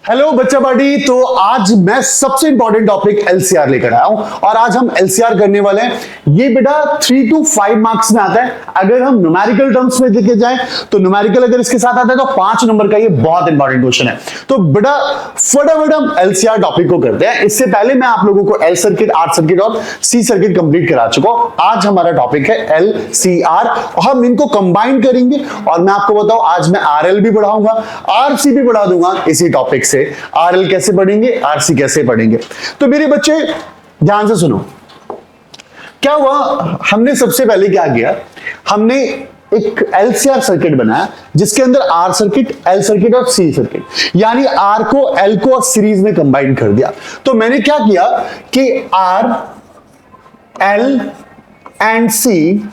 Hello बच्चा party. तो आज मैं सबसे इंपॉर्टेंट टॉपिक एलसीआर लेकर आया हूं और आज हम एलसीआर करने वाले हैं। ये बेटा 3 to 5 मार्क्स में आता है। अगर हम न्यूमेरिकल टर्म्स में देखे जाएं तो न्यूमेरिकल अगर इसके साथ आता है तो 5 नंबर का ये बहुत इंपॉर्टेंट क्वेश्चन है। तो बेटा फटाफट हम एलसीआर टॉपिक को करते हैं। इससे पहले मैं आप लोगों को एल सर्किट, आर सर्किट और सी सर्किट कंप्लीट करा चुका हूं। आज हमारा टॉपिक है एलसीआर और हम इनको कंबाइन करेंगे और मैं आपको बताऊं आज मैं आरएल भी पढ़ाऊंगा, आरसी भी पढ़ा दूंगा इसी टॉपिक से। आरएल कैसे पढ़ेंगे, आरसी कैसे पढ़ेंगे। तो मेरे बच्चे ध्यान से सुनो, क्या हुआ, हमने सबसे पहले क्या किया, हमने एक एलसीआर सर्किट बनाया जिसके अंदर आर सर्किट, एल सर्किट और सी सर्किट, यानी आर को एल को सीरीज में कंबाइन कर दिया। तो मैंने क्या किया कि R, L and C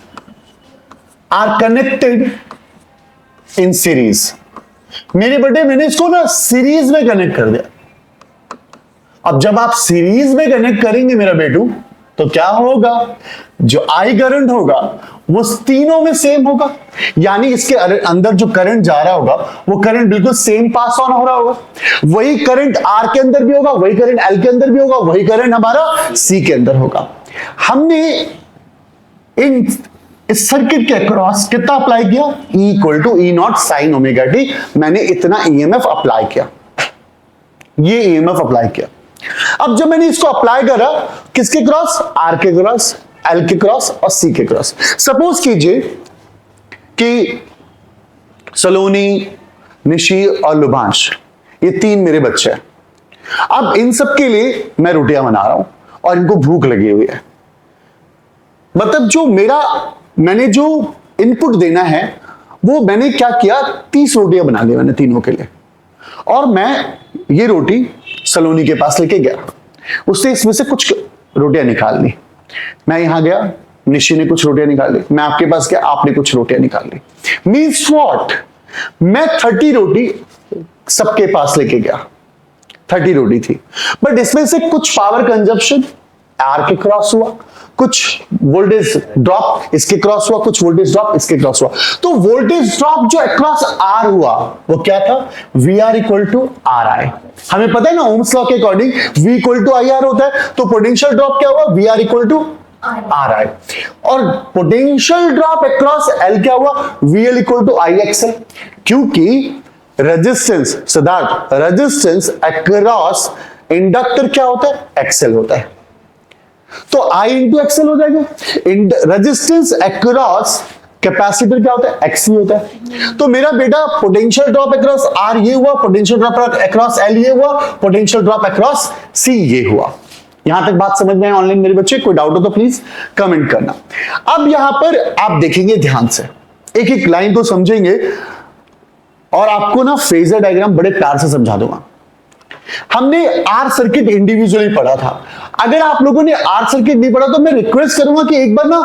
R connected in series. मेरे बेटे मैंने इसको ना सीरीज में कनेक्ट कर दिया। अब जब आप सीरीज में कनेक्ट करेंगे मेरा बेटू तो क्या होगा, जो आई करंट होगा वो तीनों में सेम होगा, यानी इसके अंदर जो करंट जा रहा होगा वो करंट बिल्कुल सेम पास ऑन हो रहा होगा। वही करंट आर के अंदर भी होगा, वही करंट एल के अंदर भी होगा, वही करंट हमारा सी के अंदर होगा। हमने इन इस सर्किट के अक्रॉस कितना अप्लाई किया, E equal to E naught sine omega t. मैंने इतना ईएमएफ अप्लाई किया, ये ईएमएफ अप्लाई किया। अब जब मैंने इसको अप्लाई करा किसके क्रॉस, आर के क्रॉस, एल के क्रॉस और सी के क्रॉस। सपोज कीजिए कि सलोनी, निशी और लुभांश, ये 3 मेरे बच्चे हैं। अब इन सब के लिए मैं रोटियां बना रहा हूं और इनको भूख लगी हुई है। मतलब मैंने जो इनपुट देना है वो मैंने क्या किया, 30 रोटियां बना ली मैंने तीनों के लिए। और मैं ये रोटी सलोनी के पास लेके गया, उससे इसमें से कुछ रोटियां निकाल ली। मैं यहां गया, निशी ने कुछ रोटियां निकाल ली, मैं आपके पास गया, आपने कुछ रोटियां निकाल ली। मीन्स व्हाट, मैं 30 रोटी सबके पास लेके गया, 30 रोटी थी, बट इसमें से कुछ पावर कंजप्शन आर के क्रॉस हुआ, कुछ वोल्टेज ड्रॉप इसके क्रॉस हुआ, कुछ वोल्टेज ड्रॉप इसके क्रॉस हुआ। तो वोल्टेज ड्रॉप जो अक्रॉस आर हुआ वो क्या था, V R equal to R I. हमें पता है ना ओम्स लॉ के according V equal to I R होता है। तो पोटेंशियल ड्रॉप क्या हुआ, V R equal to R I. और पोटेंशियल ड्रॉप अक्रॉस एल क्या हुआ, V L equal to I XL. क्योंकि resistance, Siddharth resistance across inductor क्या होता है, एक्सएल होता है। तो I इंटू एक्सएल हो जाएगा। रेजिस्टेंस अक्रॉस कैपेसिटर क्या होता है, एक्सी होता है। तो मेरा बेटा पोटेंशियल ड्रॉप अक्रॉस आर ये हुआ, पोटेंशियल ड्रॉप अक्रॉस एल ये हुआ, पोटेंशियल ड्रॉप अक्रॉस सी ये हुआ। यहां तक बात समझ में आए ऑनलाइन मेरे बच्चे? कोई डाउट हो तो प्लीज कमेंट करना। अब यहां पर आप देखेंगे ध्यान से, एक एक लाइन को समझेंगे और आपको ना फेजर डायग्राम बड़े प्यार से समझा दूंगा। हमने आर सर्किट इंडिविजुअली पढ़ा था। अगर आप लोगों ने आर सर्किट नहीं पढ़ा तो मैं रिक्वेस्ट करूंगा कि एक बार ना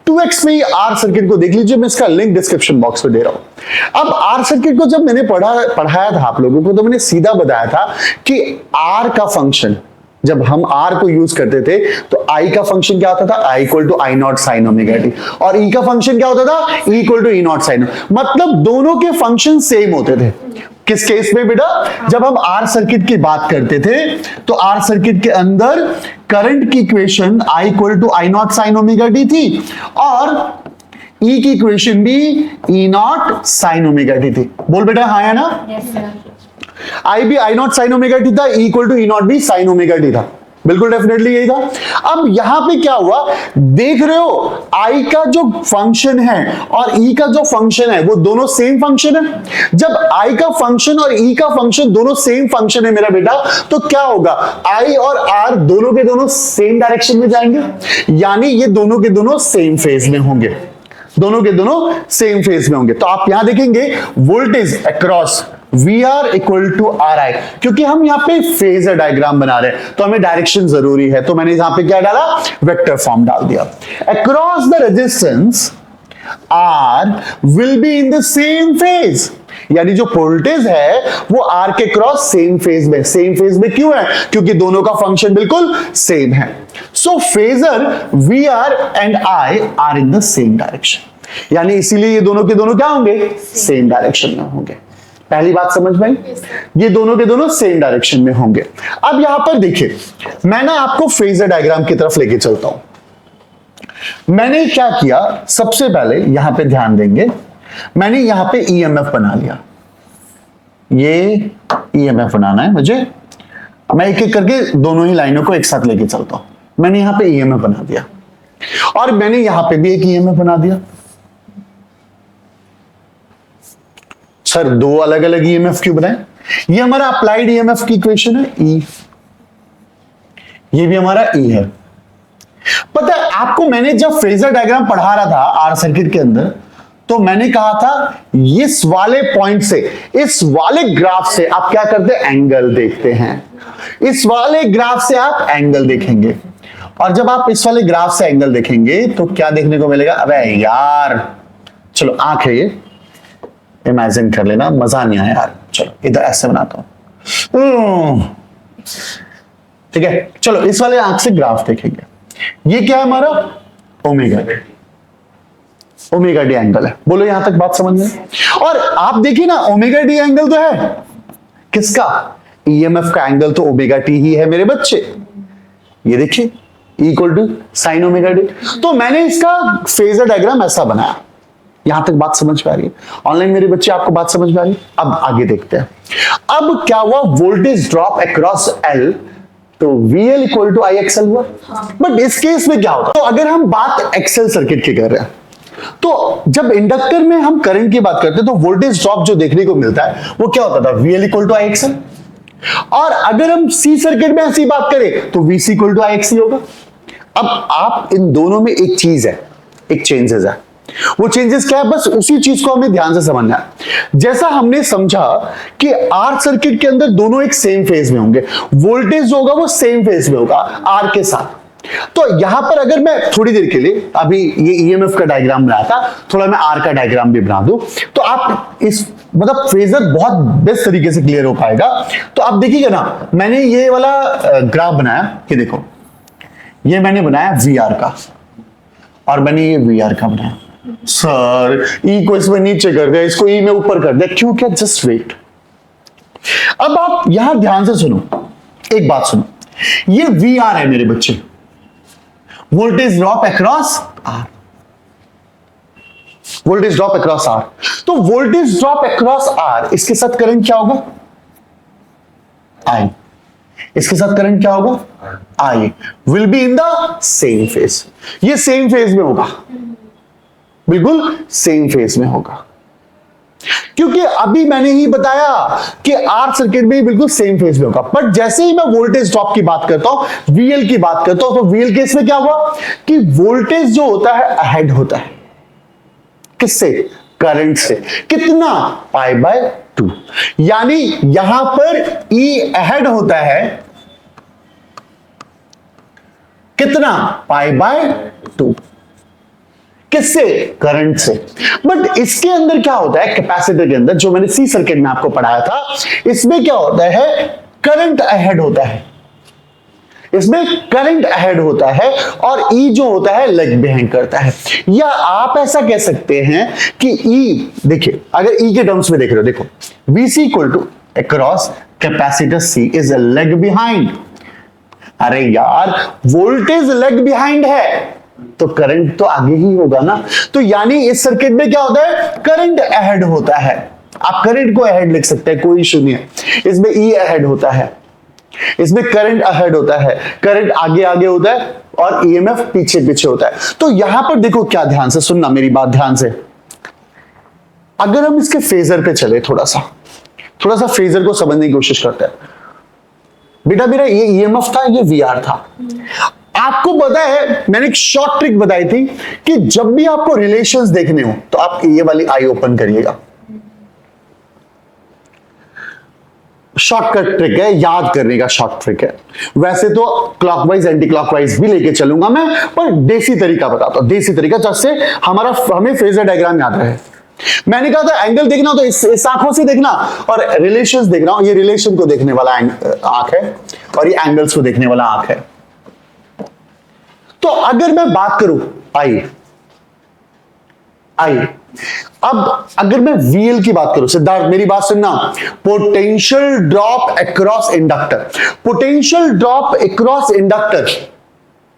2x में ही आर सर्किट को देख लीजिए, मैं इसका लिंक डिस्क्रिप्शन बॉक्स में दे रहा हूं। अब आर सर्किट को जब मैंने पढ़ाया था आप लोगों को तो मैंने सीधा बताया था कि आर का फंक्शन, जब हम आर को यूज करते थे तो आई का फंक्शन क्या होता था, I equal to I naught sine omega t, और ई का फंक्शन क्या होता था, E equal to E naught sine. मतलब दोनों के फंक्शन सेम होते थे। किस केस में बेटा, जब हम आर सर्किट की बात करते थे तो आर सर्किट के अंदर करंट की equation I equal to I naught sine omega t थी और ई की इक्वेशन भी E naught sine omega t थी। बोल बेटा हाँ या ना? Yes sir. आई भी I naught sine omega t था, E equal to E naught भी साइन ओमेगा टी था। बिल्कुल डेफिनेटली यही था। अब यहां पे क्या हुआ, देख रहे हो आई का जो फंक्शन है और ई का जो फंक्शन है वो दोनों सेम फंक्शन है। जब आई का फंक्शन और ई का फंक्शन दोनों सेम फंक्शन है मेरा बेटा, तो क्या होगा, आई और आर दोनों के दोनों सेम डायरेक्शन में जाएंगे, यानी ये दोनों के दोनों सेम फेज में होंगे, दोनों के दोनों सेम फेज में होंगे। तो आप यहां देखेंगे voltage across V R equal to R I, क्योंकि हम यहाँ पे फेजर डायग्राम बना रहे हैं तो हमें डायरेक्शन जरूरी है, तो मैंने यहां पे क्या डाला, वेक्टर फॉर्म डाल दिया। Across the resistance R will be in the same phase, यानी जो वोल्टेज है वो आर के क्रॉस सेम फेज में। सेम फेज में क्यों है, क्योंकि दोनों का फंक्शन बिल्कुल सेम है। So phasor V R and I R in the same direction, यानी इसीलिए ये दोनों के दोनों क्या होंगे, सेम डायरेक्शन में होंगे। पहली बात समझ में आई? ये दोनों के दोनों सेम डायरेक्शन में होंगे। अब यहां पर देखिए, मैं ना आपको फेजर डायग्राम की तरफ लेके चलता हूं। मैंने क्या किया, सबसे पहले यहां पे ध्यान देंगे, मैंने यहां पे ईएमएफ बना लिया। ये ईएमएफ बनाना है मुझे, मैं एक एक करके दोनों ही लाइनों को एक साथ लेके चलता हूं। मैंने यहां पे ईएमएफ बना दिया और मैंने यहां पे भी एक ईएमएफ बना दिया। सर दो अलग अलग ईएमएफ क्यों बनाए? ये हमारा अप्लाइड ईएमएफ की इक्वेशन है ई, ये भी हमारा ई है। पता है आपको, मैंने जब फेजर डायग्राम पढ़ा रहा था आर सर्किट के अंदर, तो मैंने कहा था इस वाले पॉइंट से, इस वाले ग्राफ से आप क्या करते हैं, एंगल देखते हैं। इस वाले ग्राफ से आप एंगल देखेंगे, और जब आप इस वाले ग्राफ से एंगल देखेंगे तो क्या देखने को मिलेगा? अबे यार चलो, आंख है ये, इमेजिन कर लेना, मजा नहीं आया यार। चलो इधर ऐसे बनाता हूं, ठीक है। चलो इस वाले आंख से ग्राफ देखेंगे, ये क्या है हमारा? ओमेगा, ओमेगा डी एंगल है। बोलो यहां तक बात समझ में? और आप देखिए ना, ओमेगा डी एंगल तो है किसका? ईएमएफ का एंगल तो ओमेगा टी ही है मेरे बच्चे। ये देखिए equal to sine omega D. तो मैंने इसका फेजर डायग्राम ऐसा बनाया। यहां तक बात समझ में आ रही है? ऑनलाइन मेरे बच्चे आपको बात समझ में आ रही है? अब आगे देखते हैं। अब क्या हुआ, वोल्टेज ड्रॉप अक्रॉस एल, तो VL इक्वल टू IXL हुआ। बट इस केस में क्या होता? तो अगर हम बात एक्सेल सर्किट की कर रहे हैं, तो जब इंडक्टर में हम करंट की बात करते हैं तो वोल्टेज ड्रॉप जो देखने को मिलता है वो क्या होता था? VL equal to IXL। और अगर हम सी सर्किट में ऐसी बात करें तो VC इक्वल टू IXC होगा। अब आप इन दोनों में एक चीज है, एक चेंजेस है। वो चेंजेस क्या है? बस उसी चीज को हमें ध्यान से समझना है। जैसा हमने समझा कि आर सर्किट के अंदर दोनों एक सेम फेज में होंगे, वोल्टेज जो होगा वो सेम फेज में होगा आर के साथ। तो यहां पर अगर मैं थोड़ी देर के लिए, अभी ये ईएमएफ का डायग्राम बनाया था, थोड़ा मैं आर का डायग्राम भी बना दूं, तो आप इस मतलब फेजर बहुत बेस्ट तरीके से क्लियर हो पाएगा। तो आप देखिएगा ना, मैंने ये वाला ग्राफ बनाया, ये देखो, ये मैंने बनाया वीआर का, और मैंने ये वीआर का बनाया। सर ई को इसमें नीचे कर दिया, इसको ई में ऊपर कर दिया, क्यों? क्या? Just wait. अब आप यहां ध्यान से सुनो, एक बात सुनो, ये वीआर है मेरे बच्चे, voltage drop across R, voltage drop across R. तो वोल्टेज ड्रॉप अक्रॉस आर, इसके साथ करंट क्या होगा? आई। इसके साथ करंट क्या होगा? I will be in the same phase. ये सेम फेज में होगा, बिल्कुल सेम फेज में होगा, क्योंकि अभी मैंने ही बताया कि आर सर्किट में बिल्कुल सेम फेज में होगा। बट जैसे ही मैं वोल्टेज ड्रॉप की बात करता हूं, वीएल की बात करता हूं, तो वीएल केस में क्या हुआ कि वोल्टेज जो होता है अहेड होता है, किससे? करंट से। कितना? Pi by 2। यानी यहां पर ई अहेड होता है कितना? Pi by 2। किससे? करंट से। बट इसके अंदर क्या होता है, कैपेसिटर के अंदर, जो मैंने सी सर्किट में आपको पढ़ाया था, इसमें क्या होता है? करंट अहेड होता है, इसमें करंट अहेड होता है, और ई जो होता है लेग बिहाइंड करता है। या आप ऐसा कह सकते हैं कि ई, देखिए अगर ई के टर्म्स में देख रहे हो, देखो VC equal to across capacitor C is a lag behind. अरे यार वोल्टेज लेग बिहाइंड है तो करंट तो आगे ही होगा ना। तो यानी इस सर्किट में क्या होता है? करंट अहेड होता है। आप करंट को अहेड लिख सकते हैं, कोई इशू नहीं है। इसमें ई अहेड होता है, इसमें करंट अहेड होता है, करंट आगे आगे होता है, और ईएमएफ पीछे पीछे होता है। तो यहां पर देखो, क्या ध्यान से सुनना मेरी बात ध्यान से। अगर हम इसके फेजर पे चले, थोड़ा सा फेजर को समझने की कोशिश करते हैं। बेटा मेरा ये ईएमएफ था, ये वीआर था। आपको पता है मैंने एक शॉर्ट ट्रिक बताई थी कि जब भी आपको रिलेशंस देखने हो तो आप ये वाली आई ओपन करिएगा। शॉर्टकट ट्रिक है, याद करने का शॉर्ट ट्रिक है। वैसे तो क्लॉकवाइज एंटी क्लॉकवाइज भी लेके चलूंगा मैं, पर देसी तरीका बताता हूं, देसी तरीका जिससे हमें फेजर डायग्राम याद रहे। मैंने कहा था एंगल देखना हो तो इस आंखों से देखना, और रिलेशंस देखना हो, ये रिलेशन को देखने वाला आंख है, और ये एंगल्स को देखने वाला आंख है। तो अगर मैं बात करूं आई अब अगर मैं VL की बात करूं, सिद्धार्थ मेरी बात सुनना, potential drop across inductor, potential drop across inductor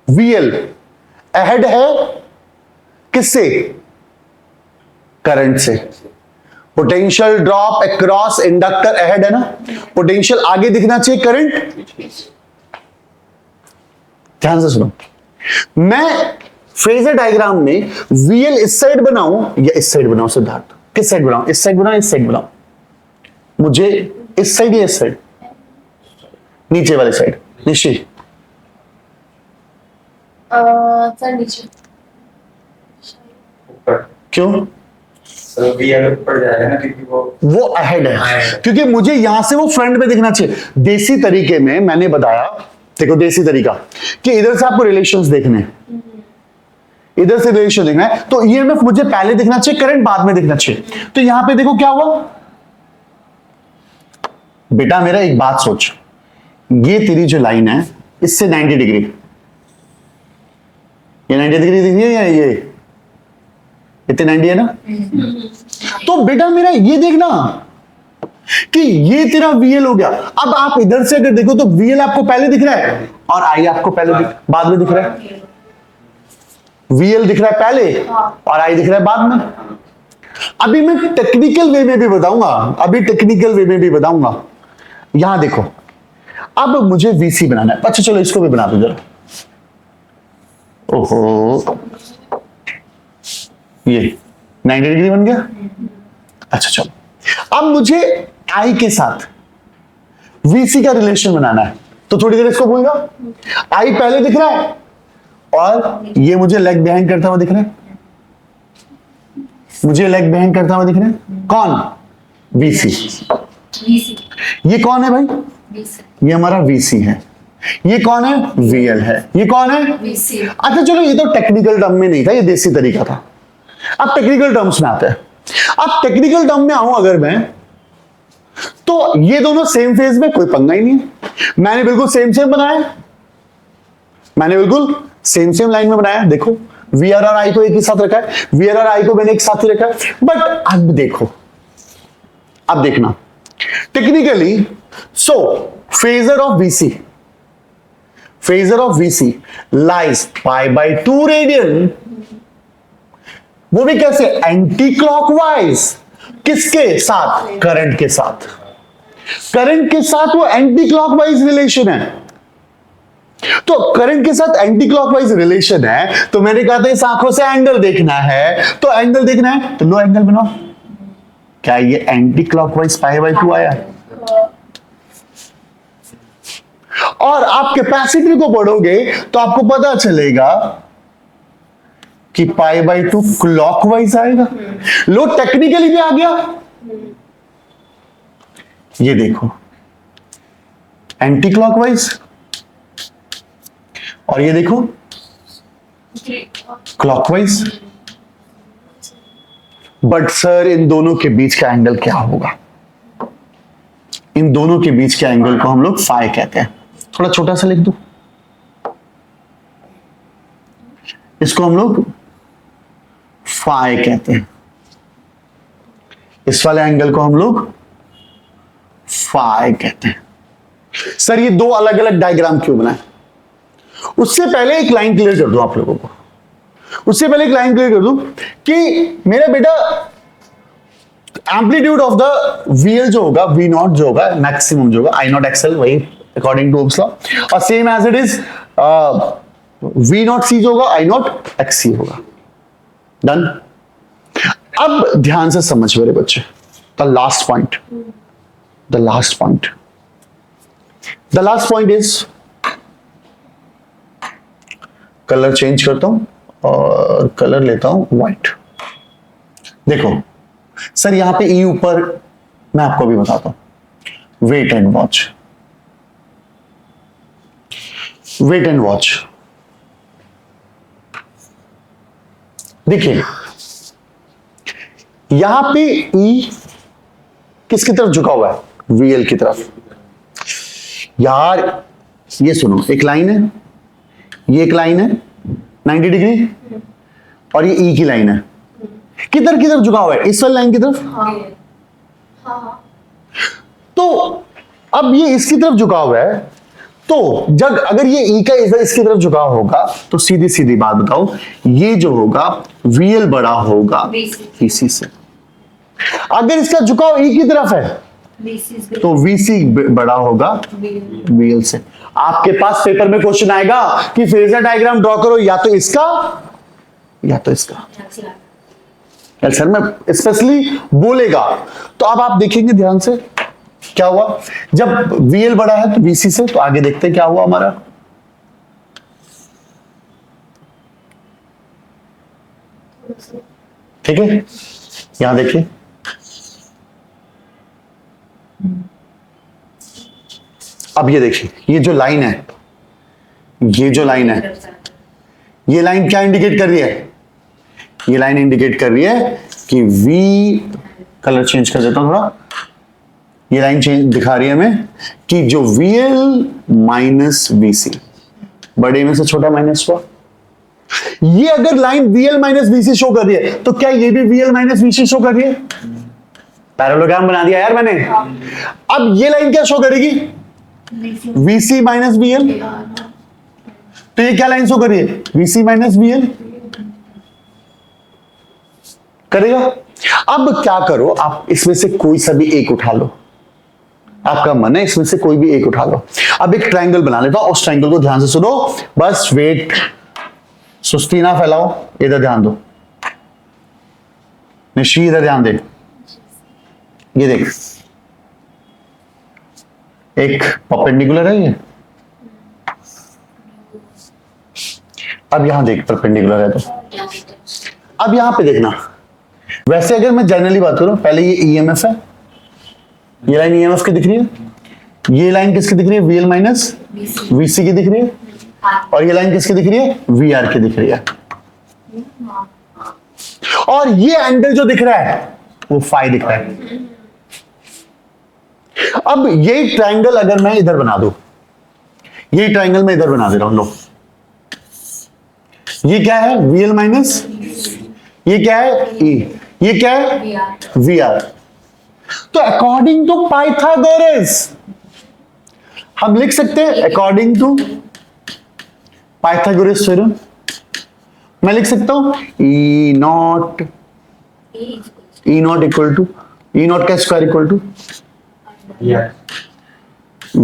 VL ahead है किससे? करंट से। Potential drop across inductor ahead है ना, पोटेंशियल आगे दिखना चाहिए, करंट। ध्यान से सुनो, मैं फेजर डायग्राम में VL इस साइड बनाऊं या इस साइड बनाऊं? सिद्धार्थ किस साइड बनाऊं? इस साइड बनाऊं, इस साइड बनाऊं? मुझे इस साइड या इस साइड? नीचे वाले साइड। निश्चित सर नीचे। क्यों? VL ऊपर जाएगा ना, क्योंकि वो अहेड है, क्योंकि मुझे यहां से वो फ्रंट में दिखना चाहिए। देसी तरीके में मैंने बताया, देखो देसी तरीका कि इधर से आपको रिलेशंस देखने हैं, इधर से रिलेशन देखना है, तो EMF मुझे पहले दिखना चाहिए, करंट बाद में दिखना चाहिए। तो यहां पे देखो क्या हुआ बेटा, मेरा एक बात सोच, ये तेरी जो लाइन है इससे 90 डिग्री, ये 90 डिग्री दिख रही है या ये इतने 90 है ना? तो बेटा मेरा ये देखना कि ये तेरा VL हो गया। अब आप इधर से अगर देखो तो VL आपको पहले दिख रहा है और I आपको पहले बाद में दिख रहा है। VL दिख रहा है पहले और I दिख रहा है बाद में। अभी मैं टेक्निकल वे में भी बताऊंगा, अभी टेक्निकल वे में भी बताऊंगा। यहां देखो, अब मुझे VC बनाना है। अच्छा चलो इसको भी बना दो जरा। ओहो, ये 90 डिग्री बन गया। अच्छा चलो, अब मुझे I के साथ VC का रिलेशन बनाना है, तो थोड़ी देर इसको बोलूंगा। I पहले दिख रहा है और ये मुझे लेग बिहाइंड करता हुआ दिख रहा है, मुझे लेग बिहाइंड करता हुआ दिख रहा है। कौन? VC। ये कौन है भाई? ये हमारा VC है। ये कौन है? VL है। ये कौन है? VC। अच्छा चलो, ये तो टेक्निकल टर्म में नहीं था, ये देसी तरीका था। अब टेक्निकल टर्म्स में आते हैं। अब टेक्निकल टर्म में आऊं अगर मैं, तो ये दोनों सेम फेज में, कोई पंगा ही नहीं है। मैंने बिल्कुल सेम सेम बनाया, मैंने बिल्कुल सेम सेम लाइन में बनाया। देखो VR और I को एक ही साथ रखा है, VR और I को मैंने एक साथ ही रखा है। बट अब देखो, अब देखना technically, so phasor of VC, phasor of VC lies π/2 radian, वो भी कैसे? Anti clockwise. किसके साथ? करंट के साथ। करंट के साथ वो एंटी क्लॉकवाइज रिलेशन है। तो करंट के साथ एंटी क्लॉकवाइज रिलेशन है, तो मैंने कहा था इस आंखों से एंगल देखना है, तो एंगल देखना है तो लो एंगल बनाओ। क्या ये एंटी क्लॉकवाइज π/2 आया? और आप कैपेसिटी को पढ़ोगे तो आपको पता चलेगा कि π/2 क्लॉकवाइज आएगा। लो टेक्निकली भी आ गया। ये देखो एंटी क्लॉकवाइज, और ये देखो क्लॉकवाइज। बट सर इन दोनों के बीच का एंगल क्या होगा? इन दोनों के बीच के एंगल को हम लोग फाई कहते हैं। थोड़ा छोटा सा लिख दूं, इसको हम लोग फाई कहते हैं। इस वाले एंगल को हम लोग फाई कहते हैं। सर ये दो अलग अलग डायग्राम क्यों बनाए? उससे पहले एक लाइन क्लियर कर दूं आप लोगों को, उससे पहले एक लाइन क्लियर कर दूं कि मेरा बेटा एम्पलीट्यूड ऑफ द VL जो होगा, V0 जो होगा, मैक्सिमम जो होगा, I0 XL, वही अकॉर्डिंग टू ओम्स लॉ, और same as it is V0C जो होगा, I0 XC होगा। डन। अब ध्यान से समझ मेरे बच्चे, the last point, the last point, the last point is, colour change करता हूं और कलर लेता हूं व्हाइट। देखो सर यहां पे E ऊपर, मैं आपको भी बताता हूं, wait and watch, wait and watch. देखिए यहां पे E किसकी तरफ झुका हुआ है? VL की तरफ। यार ये सुनो, एक लाइन है, ये एक लाइन है 90 डिग्री, और ये E की लाइन है। किधर किधर झुका हुआ है? इस वाली लाइन की तरफ। हाँ हाँ तो अब ये इसकी तरफ झुका हुआ है, तो जब अगर ये ई का इधर इसकी तरफ झुका होगा तो सीधी सीधी बात बताओ, ये जो होगा VL बड़ा होगा VC से। अगर इसका झुकाव ई की तरफ है तो VC बड़ा होगा VL से। आपके पास पेपर में क्वेश्चन आएगा कि फेजर डायग्राम ड्रॉ करो, या तो इसका या तो इसका। सर में स्पेशली बोलेगा, तो अब आप देखेंगे ध्यान से क्या हुआ। जब VL बड़ा है तो VC से, तो आगे देखते हैं क्या हुआ हमारा। ठीक है, यहां देखिए, अब ये देखिए, ये जो लाइन है, ये जो लाइन है, ये लाइन क्या इंडिकेट कर रही है? ये लाइन इंडिकेट कर रही है कि V, कलर चेंज कर देता हूं थोड़ा, ये लाइन चेंज दिखा रही है हमें कि जो VL माइनस VC, बड़े में से छोटा माइनस हुआ। ये अगर line VL minus VC show कर रही है, तो क्या ये भी VL माइनस VC शो कर रही है? पैरेललोग्राम बना दिया यार मैंने। अब ये लाइन क्या शो करेगी? VC minus VL। तो ये क्या लाइन शो कर रही है? VC माइनस VL करेगा। अब क्या करो, आप इसमें से कोई सा भी एक उठा लो, आपका मन है इसमें से कोई भी एक उठा लो। अब एक ट्रायंगल बना लेता हूं, उस ट्रायंगल को ध्यान से सुनो, बस वेट, सुस्ती ना फैलाओ, इधर ध्यान दो, निशी इधर ध्यान दे। ये देख, एक परपेंडिकुलर है ये, अब यहां देख परपेंडिकुलर है, तो अब यहां पे देखना। वैसे अगर मैं जनरली बात करूं, पहले ये EMF है, ये लाइन EMF की दिख रही है, ये लाइन किसकी दिख रही है? VL माइनस VC की दिख रही है, और ये लाइन किसकी दिख रही है? VR की दिख रही है। और ये एंगल जो दिख रहा है वो फाई दिख रहा है। अब ये ट्रायंगल अगर मैं इधर बना दूं, ये ट्रायंगल मैं इधर बना दे रहा हूं, लो, ये क्या है? VL माइनस, ये क्या है? E, ये क्या है? VR। तो अकॉर्डिंग टू पाइथागोरस हम लिख सकते हैं, अकॉर्डिंग टू पाइथागोरस थ्योरम मैं लिख सकता हूं E naught equal to, E naught का square equal to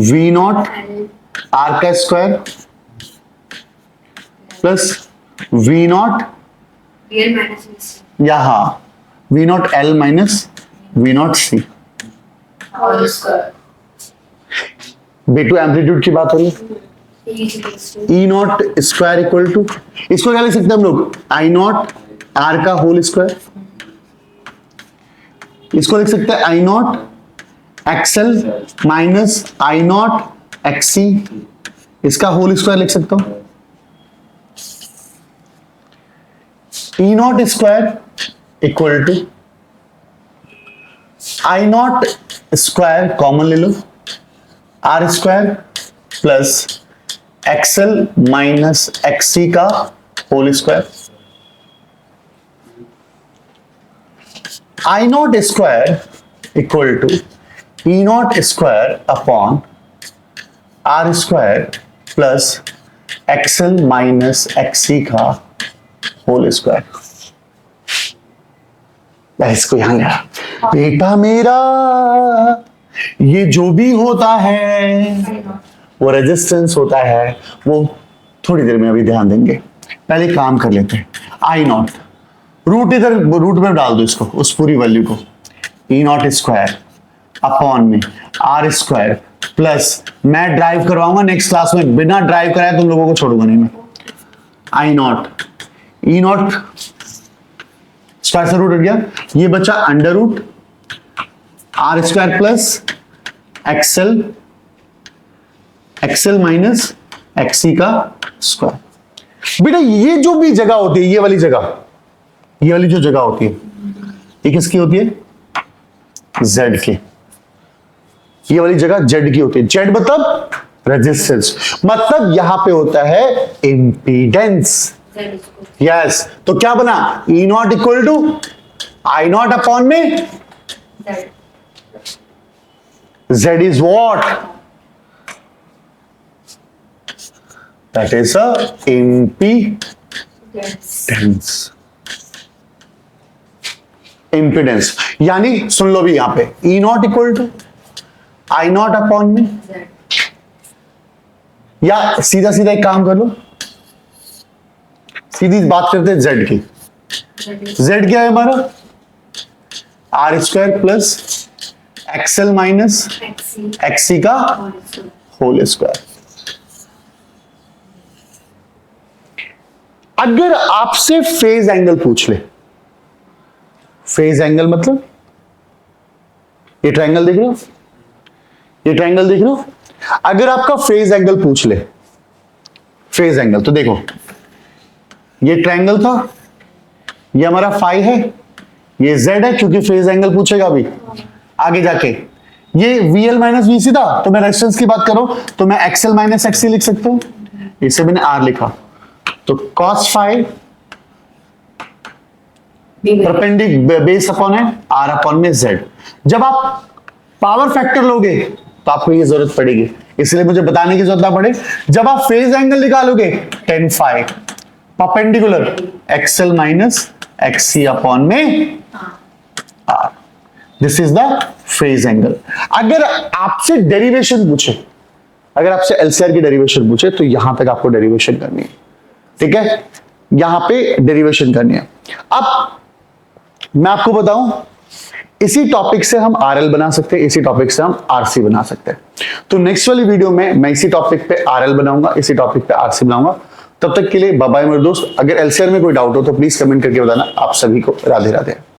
V naught R का स्क्वायर प्लस V नॉट यहां V naught L minus V naught C। B2 amplitude की बात हो रही है। E naught square equal to, इसको क्या लिख सकते हैं हम लोग? I नॉट R का होल स्क्वायर, इसको लिख सकते हैं I naught XL minus I naught XC, इसका होल स्क्वायर लिख सकता हूं। E naught square equal to I naught square common ले लो, R square plus XL minus XC का whole square. I naught square equal to E naught square upon R square plus XL minus XC का whole square. इसको यहां लिया, बेटा मेरा ये जो भी होता है वो रेजिस्टेंस होता है, वो थोड़ी देर में अभी ध्यान देंगे, पहले काम कर लेते हैं। I नॉट रूट, इधर रूट में डाल दो इसको, उस पूरी वैल्यू को, E नॉट स्क्वायर अपॉन में R स्क्वायर प्लस, मैं ड्राइव करवाऊंगा नेक्स्ट क्लास में, बिना ड्राइव कराए तुम लोगों को छोड़ूंगा नहीं मैं। I naught, E naught square से रूट हट गया, ये बचा under root R square plus XL minus XC का स्क्वायर। बेटा ये जो भी जगह होती है, ये वाली जगह, ये वाली जो जगह होती है, ये किसकी होती है? Z की। ये वाली जगह Z की होती है। Z मतलब रेजिस्टेंस, मतलब यहां पे होता है इंपीडेंस। यस, तो क्या बना? E naught equal to I naught upon में Z. Z is what? That is a impedance. Impedance. यानी सुन लो भी यहां पे E naught equal to I naught upon में, Z. या सीधा सीधा एक काम कर लो, सीधी बात करते हैं Z की। Z is Z क्या है हमारा? R square plus XL minus XC. XC का Whole square. Whole square. अगर आपसे फेज एंगल पूछ ले, फेज एंगल मतलब ये ट्रायंगल देख रहे हो, ये ट्रायंगल देख रहे हो, अगर आपका फेज एंगल पूछ ले, फेज एंगल तो देखो ये ट्रायंगल था, ये हमारा फाई है, ये जेड है क्योंकि फेज एंगल पूछेगा अभी आगे जाके। ये VL माइनस VC था, तो मैं रेजिस्टेंस की बात करूं तो मैं XL माइनस XC लिख सकता हूं, इसे मैंने R लिखा, तो cos phi perpendicular base upon है R अपॉन में Z। जब आप पावर फैक्टर लोगे तो आपको ये जरूरत पड़ेगी, इसलिए मुझे बताने की जरूरत ना पड़े। जब आप फेज एंगल निकालोगे tan phi perpendicular XL minus XC upon में R। This is the phase angle. अगर आपसे डेरिवेशन पूछे, अगर आपसे एलसीआर की डेरिवेशन पूछे तो यहां तक आपको डेरिवेशन करनी है, ठीक है, यहां पे डेरिवेशन करनी है। अब मैं आपको बताऊं, इसी टॉपिक से हम आरएल बना सकते हैं, इसी टॉपिक से हम आरसी बना सकते हैं। तो नेक्स्ट वाली वीडियो में मैं इसी टॉपिक पे आरएल बनाऊंगा, इसी टॉपिक पे आरसी बनाऊंगा। तब तक के लिए बाय बाय मेरे दोस्त। अगर एलसीआर में कोई डाउट हो तो प्लीज कमेंट करके बताना। आप सभी को राधे राधे।